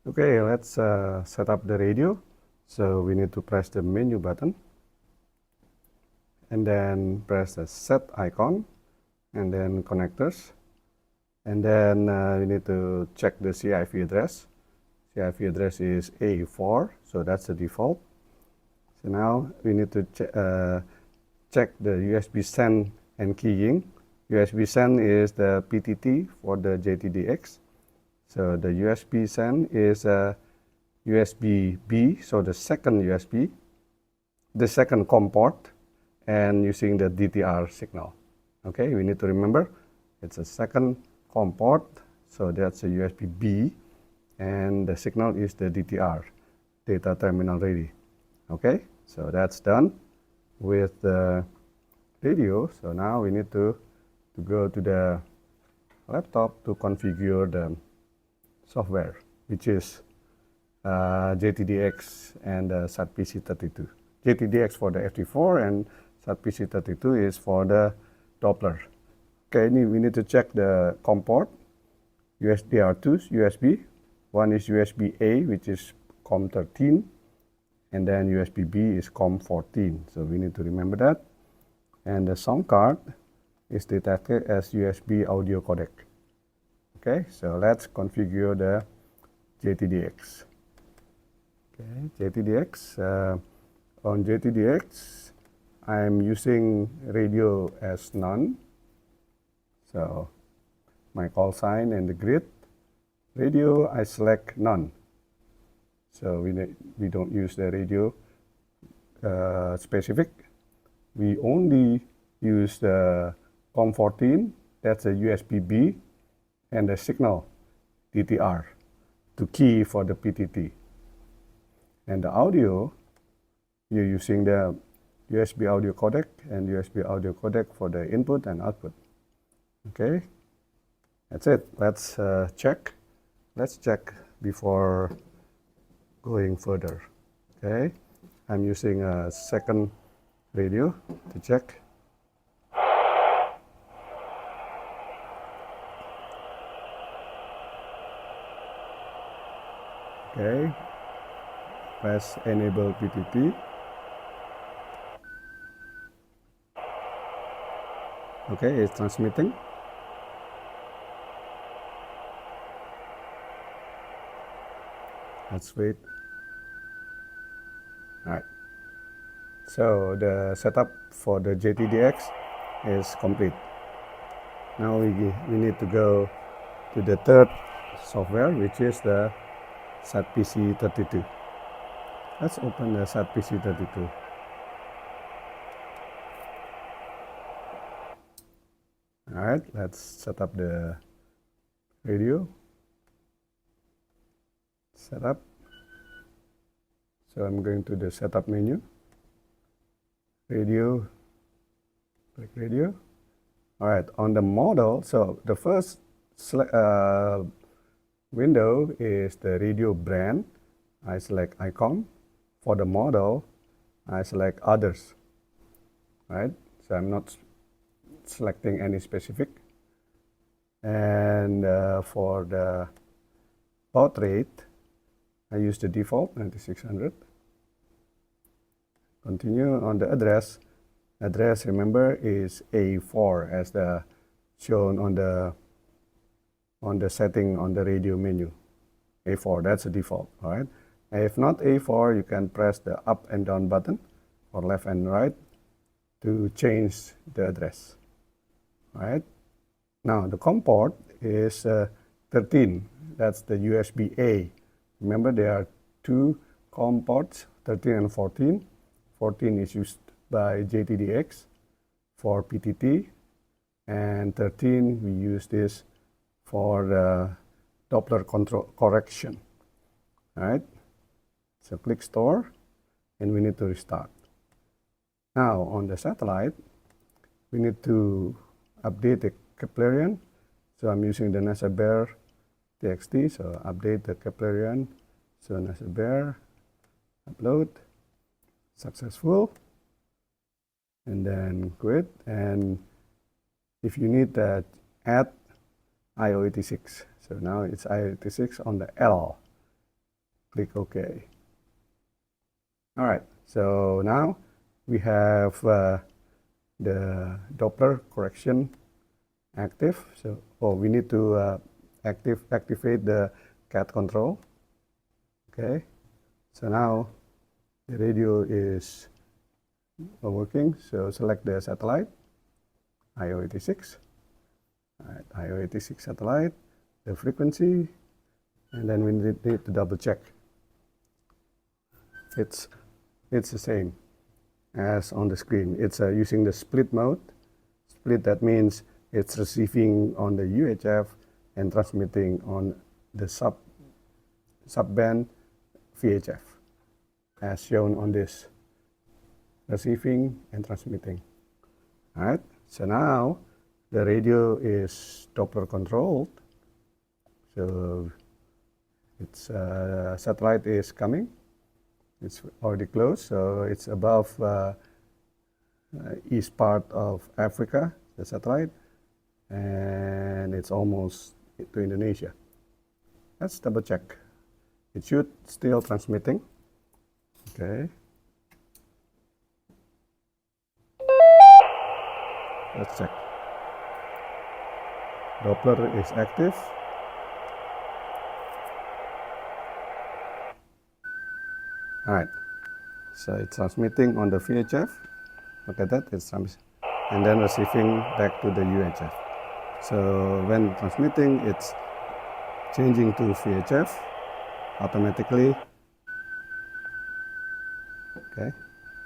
Okay, let's set up the radio. So we need to press the menu button and then press the set icon and then connectors. And then we need to check the CIV address. CIV address is A4, so that's the default. So now we need to check the USB send and keying. USB send is the PTT for the JTDX. So the USB send is USB B, so the second USB, the second COM port, and using the DTR signal. Okay, we need to remember it's a second COM port, so that's a USB B, and the signal is the DTR, data terminal ready. Okay, so that's done with the radio. So now we need to go to the laptop to configure the software, which is JTDX and SAT-PC32. JTDX for the FT4 and SAT-PC32 is for the Doppler. Okay, we need to check the COM port. There are two USB. One is USB A, which is COM13, and then USB B is COM14. So we need to remember that. And the sound card is detected as USB audio codec. Okay, so let's configure the JTDX. Okay, JTDX. On JTDX, I'm using radio as none. So my call sign and the grid. Radio, I select none. So we don't use the radio specific. We only use the COM14, that's a USB B, and the signal DTR to key for the PTT. And the audio, you're using the USB audio codec and USB audio codec for the input and output. Okay, that's it. Let's check. Let's check before going further. Okay, I'm using a second radio to check. Okay, press enable PTT. Okay, it's transmitting. Let's wait. All right. So the setup for the JTDX is complete. Now we need to go to the third software, which is the SAT-PC32. Let's open the SAT-PC32. All right, let's set up the radio. Setup. So I'm going to the setup menu. Radio, click radio. All right, on the model, so the first window is the radio brand. I select Icom. For the model, I select others. Right, so I'm not selecting any specific. And for the baud rate, I use the default 9600. Continue on the address. Address, remember, is A4 as the shown on the setting on the radio menu. A4, that's the default. All right. If not A4, you can press the up and down button or left and right to change the address. All right. Now the COM port is 13. That's the USB A. Remember, there are two COM ports, 13 and 14. 14 is used by JTDX for PTT, and 13 we use this for the Doppler correction. All right, so click store, and we need to restart. Now on the satellite, we need to update the Keplerian. So I'm using the NASA Bear TXT, so update the Keplerian. So NASA Bear, upload, successful, and then quit. And if you need that, add IO86. So now it's IO86 on the L. click OK. All right, so now we have the Doppler correction active. So, we need to activate the CAT control. Okay, so now the radio is working. So select the satellite, IO86. All right, IO86 satellite, the frequency, and then we need to double check. It's the same as on the screen. It's using the split mode. Split, that means it's receiving on the UHF and transmitting on the subband VHF, as shown on this, receiving and transmitting. All right, so now the radio is Doppler controlled. So its satellite is coming. It's already close, so it's above east part of Africa, the satellite, and it's almost to Indonesia. Let's double check. It should still transmitting. Okay. Let's check. Doppler is active. All right, so it's transmitting on the VHF. Look at that, it's transmitting, and then receiving back to the UHF. So when transmitting, it's changing to VHF automatically. Okay,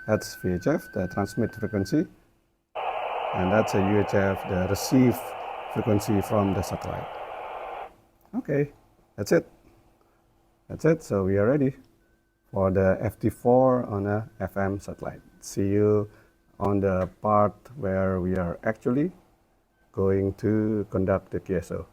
that's VHF, the transmit frequency, and that's a UHF, the receive frequency from the satellite. Okay, that's it. That's it, so we are ready for the FT4 on a FM satellite. See you on the part where we are actually going to conduct the QSO.